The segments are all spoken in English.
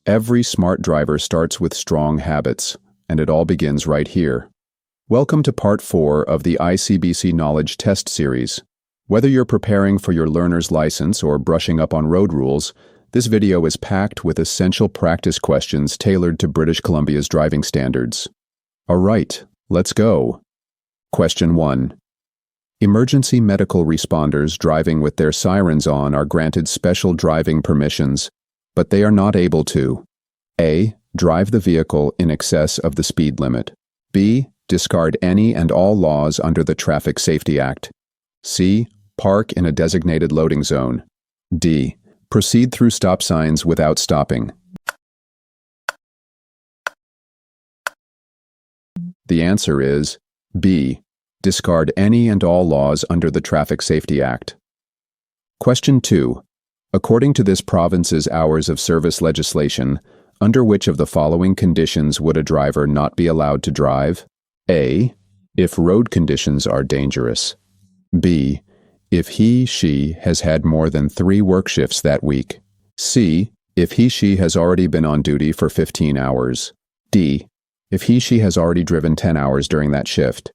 Every smart driver starts with strong habits, and it all begins right here. Welcome to Part 4 of the ICBC Knowledge Test Series. Whether you're preparing for your learner's license or brushing up on road rules, this video is packed with essential practice questions tailored to British Columbia's driving standards. All right, let's go. Question 1. Emergency medical responders driving with their sirens on are granted special driving permissions, but they are not able to A. Drive the vehicle in excess of the speed limit. B. Discard any and all laws under the Traffic Safety Act. C. Park in a designated loading zone. D. Proceed through stop signs without stopping. The answer is B. Discard any and all laws under the Traffic Safety Act. Question 2. According to this province's hours of service legislation, under which of the following conditions would a driver not be allowed to drive? A. If road conditions are dangerous. B. If he/she has had more than 3 work shifts that week. C. If he/she has already been on duty for 15 hours. D. If he/she has already driven 10 hours during that shift.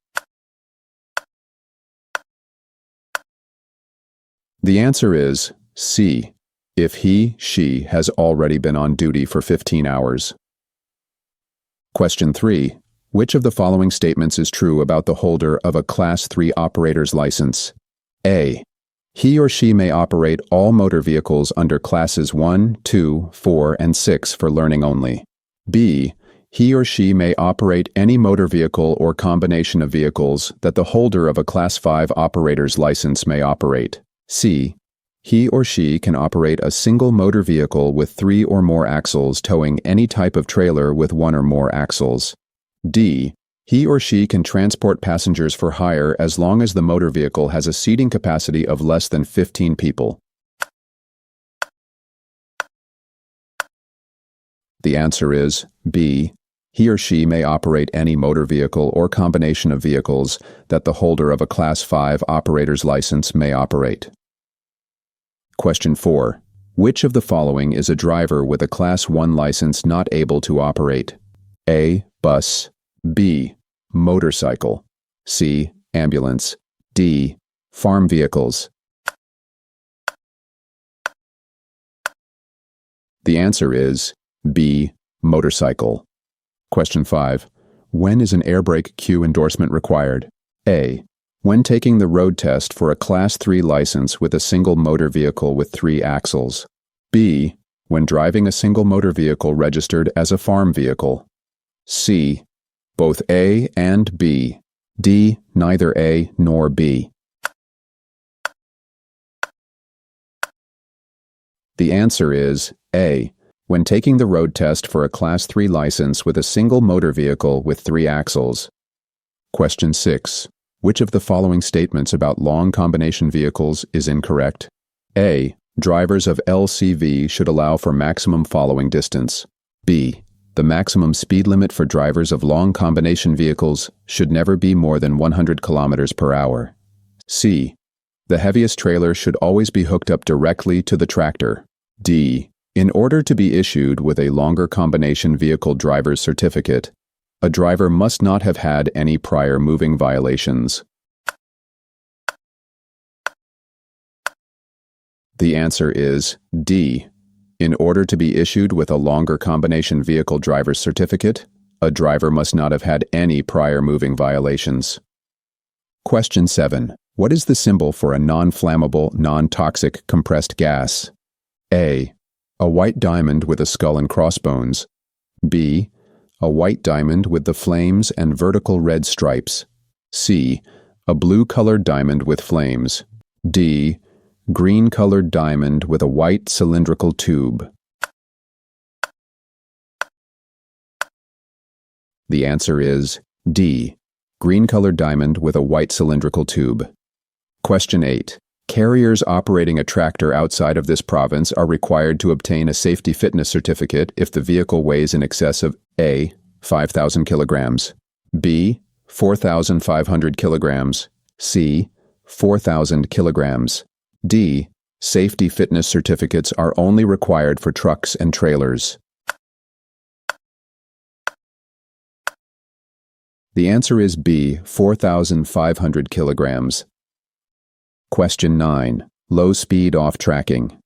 The answer is C. If he/she has already been on duty for 15 hours. Question 3. Which of the following statements is true about the holder of a Class 3 operator's license? A. He or she may operate all motor vehicles under Classes 1, 2, 4, and 6 for learning only. B. He or she may operate any motor vehicle or combination of vehicles that the holder of a Class 5 operator's license may operate. C. He or she can operate a single motor vehicle with 3 or more axles towing any type of trailer with 1 or more axles. D. He or she can transport passengers for hire as long as the motor vehicle has a seating capacity of less than 15 people. The answer is B. He or she may operate any motor vehicle or combination of vehicles that the holder of a Class 5 operator's license may operate. Question 4. Which of the following is a driver with a Class 1 license not able to operate? A. Bus. B. Motorcycle. C. Ambulance. D. Farm vehicles. The answer is B. Motorcycle. Question 5. When is an air brake cue endorsement required? A. When taking the road test for a Class 3 license with a single motor vehicle with 3 axles. B. When driving a single motor vehicle registered as a farm vehicle. C. Both A and B. D. Neither A nor B. The answer is A. When taking the road test for a Class 3 license with a single motor vehicle with 3 axles. Question 6. Which of the following statements about long combination vehicles is incorrect? A. Drivers of LCV should allow for maximum following distance. B. The maximum speed limit for drivers of long combination vehicles should never be more than 100 kilometers per hour. C. The heaviest trailer should always be hooked up directly to the tractor. D. In order to be issued with a longer combination vehicle driver's certificate, a driver must not have had any prior moving violations. The answer is D. In order to be issued with a longer combination vehicle driver's certificate, a driver must not have had any prior moving violations. Question 7. What is the symbol for a non-flammable, non-toxic compressed gas? A. A white diamond with a skull and crossbones. B. A white diamond with the flames and vertical red stripes. C. A blue-colored diamond with flames. D. Green-colored diamond with a white cylindrical tube. The answer is D. Green-colored diamond with a white cylindrical tube. Question 8. Carriers operating a tractor outside of this province are required to obtain a safety fitness certificate if the vehicle weighs in excess of A. 5,000 kilograms, B. 4,500 kilograms, C. 4,000 kilograms. D. Safety fitness certificates are only required for trucks and trailers. The answer is B, 4,500 kilograms. Question 9. Low speed off tracking.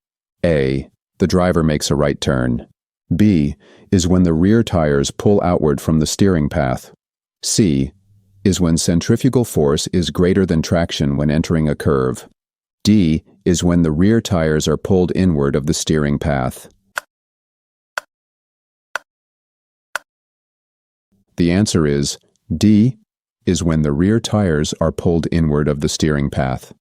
A. The driver makes a right turn. B. Is when the rear tires pull outward from the steering path. C. Is when centrifugal force is greater than traction when entering a curve. D. Is when the rear tires are pulled inward of the steering path. The answer is D. Is when the rear tires are pulled inward of the steering path.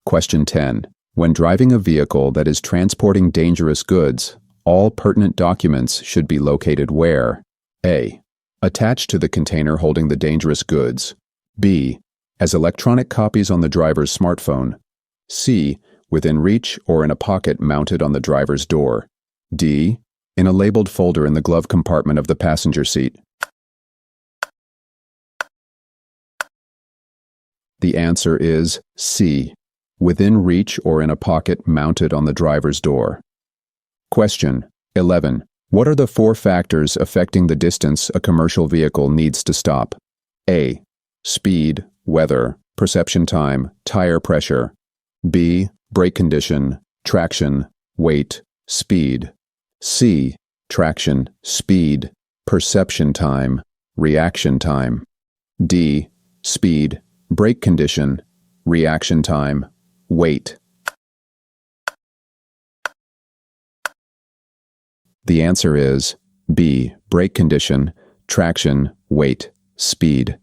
Question 10. When driving a vehicle that is transporting dangerous goods, all pertinent documents should be located where? A. Attached to the container holding the dangerous goods. B. As electronic copies on the driver's smartphone. C. Within reach or in a pocket mounted on the driver's door. D. In a labeled folder in the glove compartment of the passenger seat. The answer is C. Within reach or in a pocket mounted on the driver's door. Question 11. What are the 4 factors affecting the distance a commercial vehicle needs to stop? A. Speed, weather, perception time, tire pressure. B. Brake condition, traction, weight, speed. C. Traction, speed, perception time, reaction time. D. Speed, brake condition, reaction time, weight. The answer is B. Brake condition, traction, weight, speed.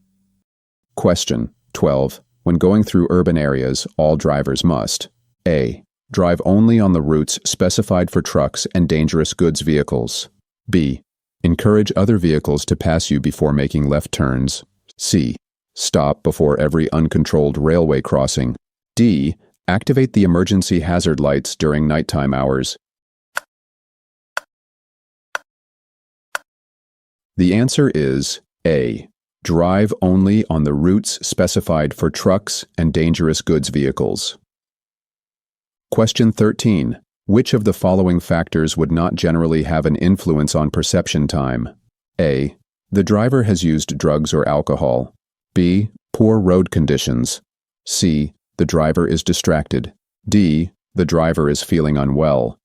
Question 12. When going through urban areas, all drivers must A. Drive only on the routes specified for trucks and dangerous goods vehicles. B. Encourage other vehicles to pass you before making left turns. C. Stop before every uncontrolled railway crossing. D. Activate the emergency hazard lights during nighttime hours. The answer is A. Drive only on the routes specified for trucks and dangerous goods vehicles. Question 13. Which of the following factors would not generally have an influence on perception time? A. The driver has used drugs or alcohol. B. Poor road conditions. C. The driver is distracted. D. The driver is feeling unwell.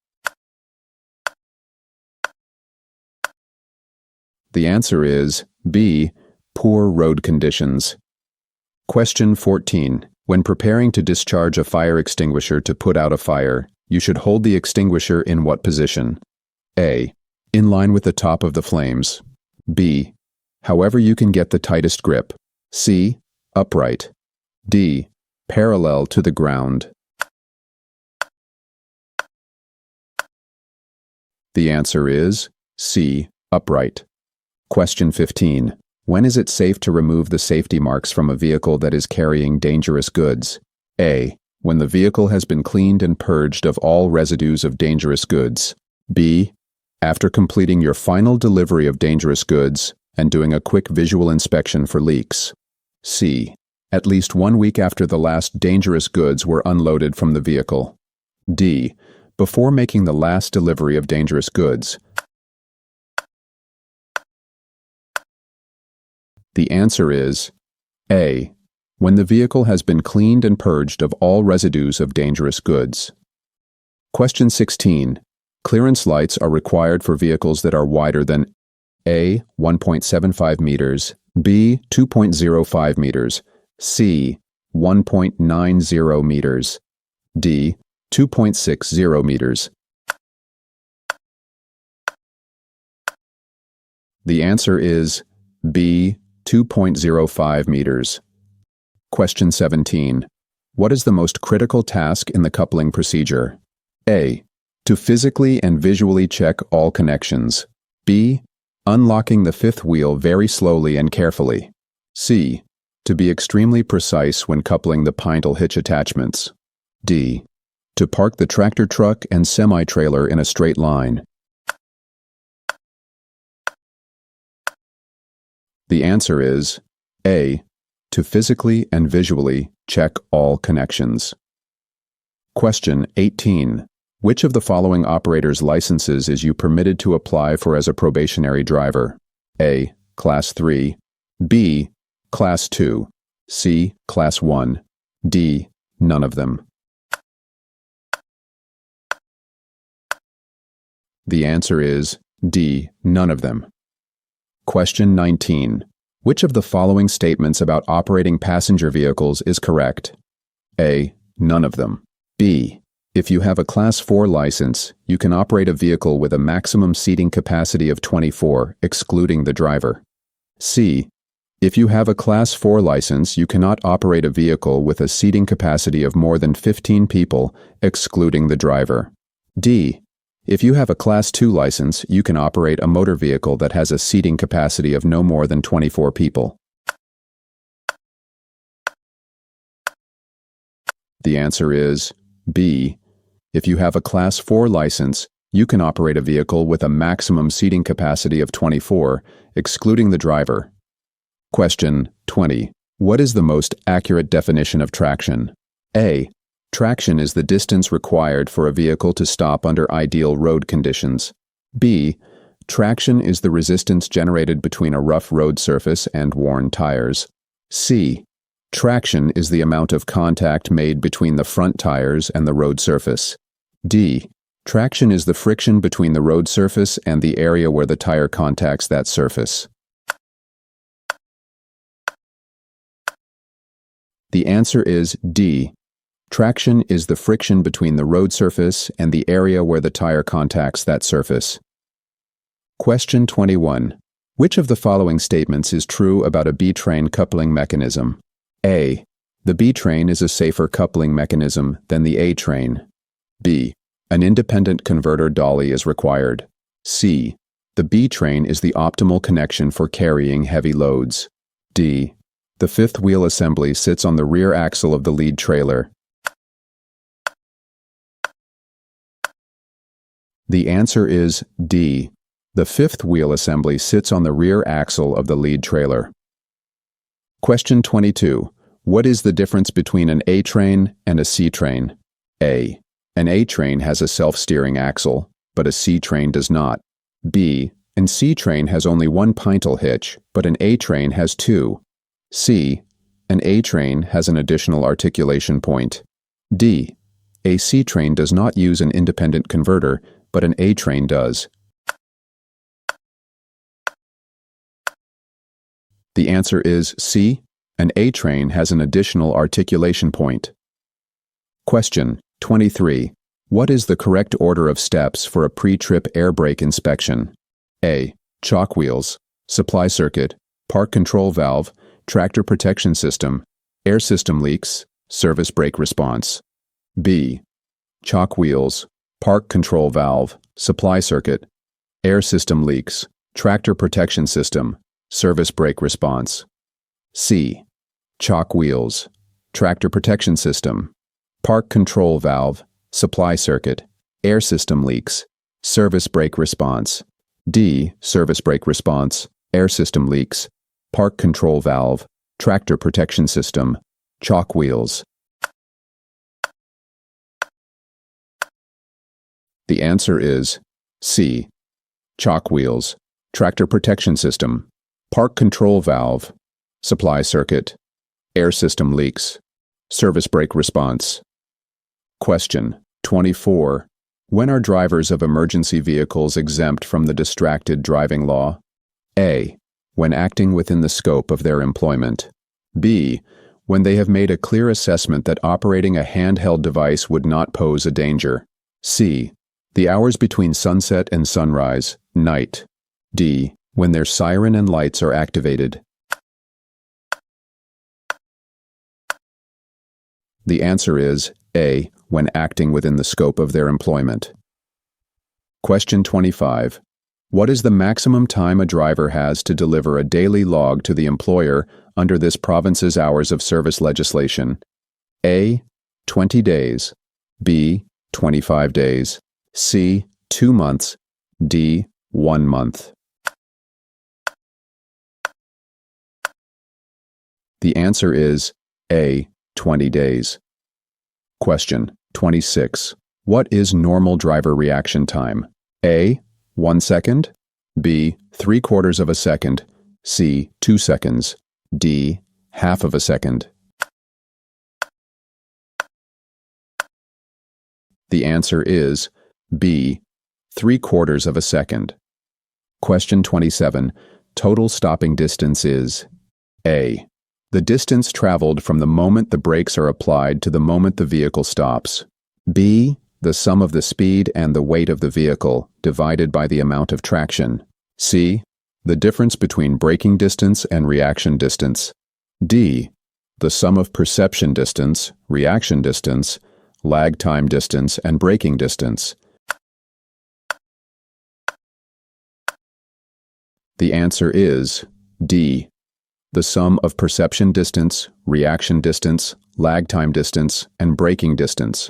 The answer is B. Poor road conditions. Question 14. When preparing to discharge a fire extinguisher to put out a fire, you should hold the extinguisher in what position? A. In line with the top of the flames. B. However you can get the tightest grip. C. Upright. D. Parallel to the ground. The answer is C. Upright. Question 15. When is it safe to remove the safety marks from a vehicle that is carrying dangerous goods? A. When the vehicle has been cleaned and purged of all residues of dangerous goods. B. After completing your final delivery of dangerous goods and doing a quick visual inspection for leaks. C. At least 1 week after the last dangerous goods were unloaded from the vehicle. D. Before making the last delivery of dangerous goods. The answer is A. When the vehicle has been cleaned and purged of all residues of dangerous goods. Question 16. Clearance lights are required for vehicles that are wider than A. 1.75 meters, B. 2.05 meters, C. 1.90 meters, D. 2.60 meters. The answer is B. 2.05 meters. Question 17. What is the most critical task in the coupling procedure? A. To physically and visually check all connections. B. Unlocking the fifth wheel very slowly and carefully. C. To be extremely precise when coupling the pintle hitch attachments. D. To park the tractor truck and semi-trailer in a straight line. The answer is A. To physically and visually check all connections. Question 18. Which of the following operator's licenses is you permitted to apply for as a probationary driver? A. Class 3, B. Class 2, C. Class 1, D. None of them. The answer is D. None of them. Question 19. Which of the following statements about operating passenger vehicles is correct? A. None of them. B. If you have a Class 4 license, you can operate a vehicle with a maximum seating capacity of 24, excluding the driver. C. If you have a Class 4 license, you cannot operate a vehicle with a seating capacity of more than 15 people, excluding the driver. D. If you have a Class 2 license, you can operate a motor vehicle that has a seating capacity of no more than 24 people. The answer is B. If you have a Class 4 license, you can operate a vehicle with a maximum seating capacity of 24, excluding the driver. Question 20. What is the most accurate definition of traction? A. Traction is the distance required for a vehicle to stop under ideal road conditions. B. Traction is the resistance generated between a rough road surface and worn tires. C. Traction is the amount of contact made between the front tires and the road surface. D. Traction is the friction between the road surface and the area where the tire contacts that surface. The answer is D. Traction is the friction between the road surface and the area where the tire contacts that surface. Question 21. Which of the following statements is true about a B-train coupling mechanism? A. The B-train is a safer coupling mechanism than the A-train. B. An independent converter dolly is required. C. The B-train is the optimal connection for carrying heavy loads. D. The fifth wheel assembly sits on the rear axle of the lead trailer. The answer is D. The fifth wheel assembly sits on the rear axle of the lead trailer. Question 22. What is the difference between an A-train and a C-train? A. An A-train has a self-steering axle, but a C-train does not. B. An C-train has only one pintle hitch, but an A-train has two. C. An A-train has an additional articulation point. D. A C-train does not use an independent converter, but an A-train does. The answer is C. An A-train has an additional articulation point. Question 23. What is the correct order of steps for a pre-trip air brake inspection? A. Chock wheels, supply circuit, park control valve, tractor protection system, air system leaks, service brake response. B. Chock wheels, park control valve, supply circuit, air system leaks, tractor protection system, service brake response. C. Chock wheels, tractor protection system, park control valve, supply circuit, air system leaks, service brake response. D. Service brake response, air system leaks, park control valve, tractor protection system, chock wheels. The answer is C. Chock wheels, tractor protection system, park control valve, supply circuit, air system leaks, service brake response. Question 24. When are drivers of emergency vehicles exempt from the distracted driving law? A. When acting within the scope of their employment. B. When they have made a clear assessment that operating a handheld device would not pose a danger. C. The hours between sunset and sunrise, night. D. When their siren and lights are activated. The answer is A. When acting within the scope of their employment. Question 25. What is the maximum time a driver has to deliver a daily log to the employer under this province's hours of service legislation? A. 20 days. B. 25 days. C. 2 months. D. 1 month. The answer is A. 20 days. Question 26. What is normal driver reaction time? A. 1 second. B. 3/4 of a second. C. 2 seconds. D. Half of a second. The answer is B. 3/4 of a second. Question 27. Total stopping distance is A. The distance traveled from the moment the brakes are applied to the moment the vehicle stops. B. The sum of the speed and the weight of the vehicle divided by the amount of traction. C. The difference between braking distance and reaction distance. D. The sum of perception distance, reaction distance, lag time distance, and braking distance. The answer is D. The sum of perception distance, reaction distance, lag time distance, and braking distance.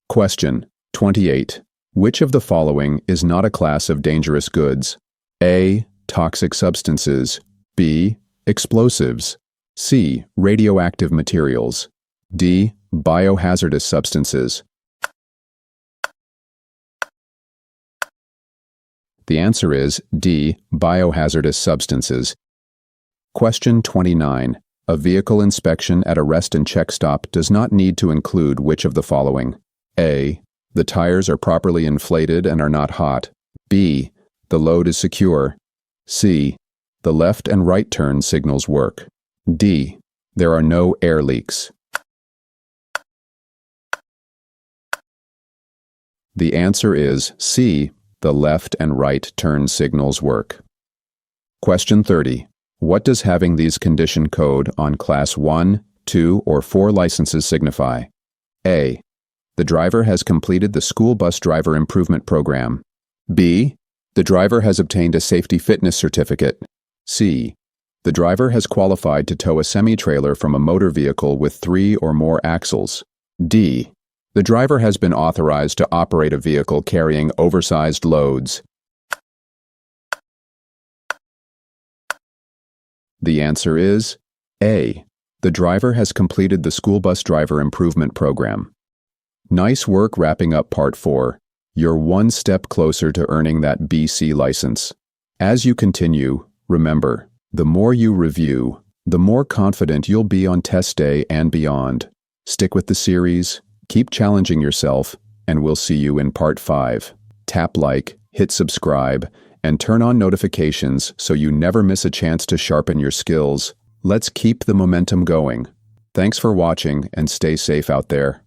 Question 28. Which of the following is not a class of dangerous goods? A. Toxic substances. B. Explosives. C. Radioactive materials. D. Biohazardous substances. The answer is D. Biohazardous substances. Question 29. A vehicle inspection at a rest and check stop does not need to include which of the following? A. The tires are properly inflated and are not hot. B. The load is secure. C. The left and right turn signals work. D. There are no air leaks. The answer is C. The left and right turn signals work. Question 30. What does having these condition code on Class 1, 2, or 4 licenses signify? A. The driver has completed the school bus driver improvement program. B. The driver has obtained a safety fitness certificate. C. The driver has qualified to tow a semi-trailer from a motor vehicle with 3 or more axles. D. The driver has been authorized to operate a vehicle carrying oversized loads. The answer is A. The driver has completed the school bus driver improvement program. Nice work wrapping up Part 4. You're one step closer to earning that BC license. As you continue, remember, the more you review, the more confident you'll be on test day and beyond. Stick with the series, keep challenging yourself, and we'll see you in Part 5. Tap like, hit subscribe, and turn on notifications so you never miss a chance to sharpen your skills. Let's keep the momentum going. Thanks for watching and stay safe out there.